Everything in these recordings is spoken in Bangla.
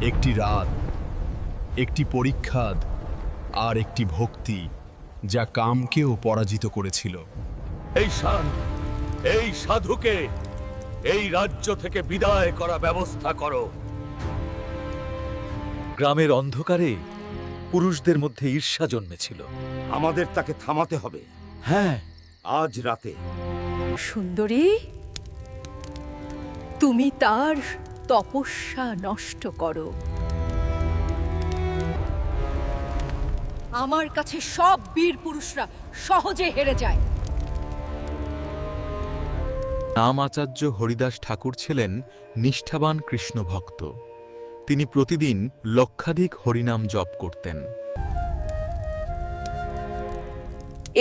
একটি রাত, একটি পরীক্ষাদ, আর একটি ভক্তি যা কামকেও পরাজিত করেছিল। এই সাধুকে এই রাজ্য থেকে বিদায় করা ব্যবস্থা করো। গ্রামের অন্ধকারে পুরুষদের মধ্যে ঈর্ষা জন্মেছিল। আমাদের তাকে থামাতে হবে। হ্যাঁ, আজ রাতে। সুন্দরী, তুমি তার তপস্যা নষ্ট করো। আমার কাছে সব বীর পুরুষরা সহজে হেরে যায়। নাম আচার্য হরিদাস ঠাকুর ছিলেন নিষ্ঠাবান কৃষ্ণ ভক্ত। তিনি প্রতিদিন লক্ষাধিক হরিনাম জপ করতেন।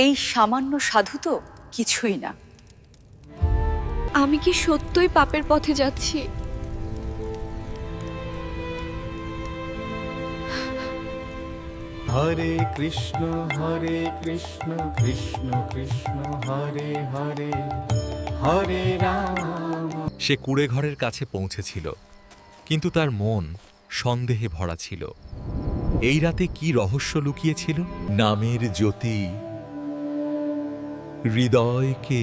এই সামান্য সাধু তো কিছুই না। আমি কি সত্যই পাপের পথে যাচ্ছি? হরে কৃষ্ণ কৃষ্ণ কৃষ্ণ হরে হরে, হরে রাম। সে কুঁড়েঘরের কাছে পৌঁছেছিল, কিন্তু তার মন সন্দেহে ভরা ছিল। এই রাতে কি রহস্য লুকিয়েছিল? নামের জ্যোতি হৃদয়কে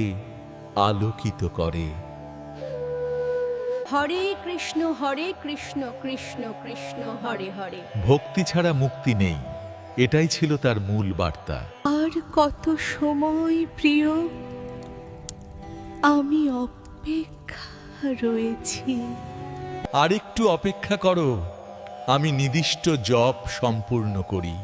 আলোকিত করে। হরে কৃষ্ণ কৃষ্ণ কৃষ্ণ হরে হরে। ভক্তি ছাড়া মুক্তি নেই, এটাই ছিল তার মূল বার্তা। আর কত সময় প্রিয়, আমি অপেক্ষা রয়েছি। আর একটু অপেক্ষা করো, আমি নির্দিষ্ট জপ সম্পূর্ণ করি।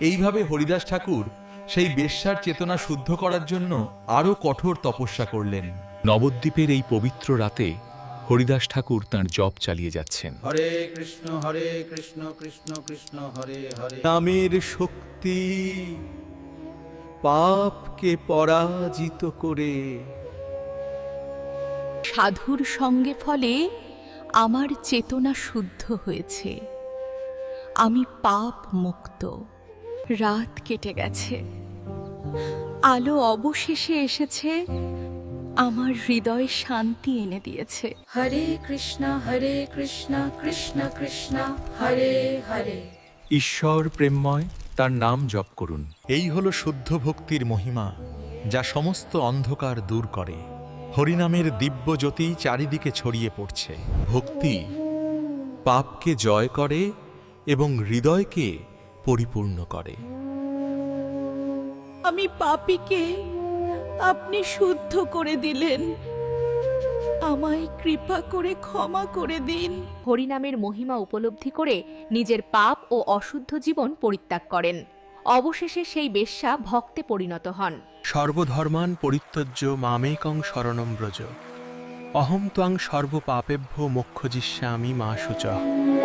এইভাবে হরিদাস ঠাকুর সেই বেশ্যার চেতনা শুদ্ধ করার জন্য আরও কঠোর তপস্যা করলেন। নবদ্বীপের এই পবিত্র রাতে হরিদাস ঠাকুর তাঁর জপ চালিয়ে যাচ্ছেন। হরে কৃষ্ণ কৃষ্ণ কৃষ্ণ হরে হরে। নামের শক্তি পাপকে পরাজিত করে। সাধুর সঙ্গে ফলে আমার চেতনা শুদ্ধ হয়েছে, আমি পাপ মুক্ত। রাত কেটে গেছে, আলো অবশেষে এসেছে, আমার হৃদয়ে শান্তি এনে দিয়েছে। হরে কৃষ্ণ কৃষ্ণ কৃষ্ণ হরে হরে। ঈশ্বর প্রেমময়, তার নাম জপ করুন। এই হলো শুদ্ধ ভক্তির মহিমা, যা সমস্ত অন্ধকার দূর করে। হরিনামের দিব্য জ্যোতি চারিদিকে ছড়িয়ে পড়ছে। ভক্তি পাপকে জয় করে এবং হৃদয়কে পরিপূর্ণ করে। আমি পাপীকে আপনি শুদ্ধ করে দিলেন, আমায় কৃপা করে ক্ষমা করে দিন। হরিনামের মহিমা উপলব্ধি করে নিজের পাপ ও অশুদ্ধ জীবন পরিত্যাগ করেন। অবশেষে সেই বেশ্যা ভক্তে পরিণত হন। সর্বধর্মান পরিত্যজ্য মামেকং শরণং ব্রজ, অহং ত্বং সর্বপাপেভ্যো মোক্ষযিষ্যামি মা শুচঃ।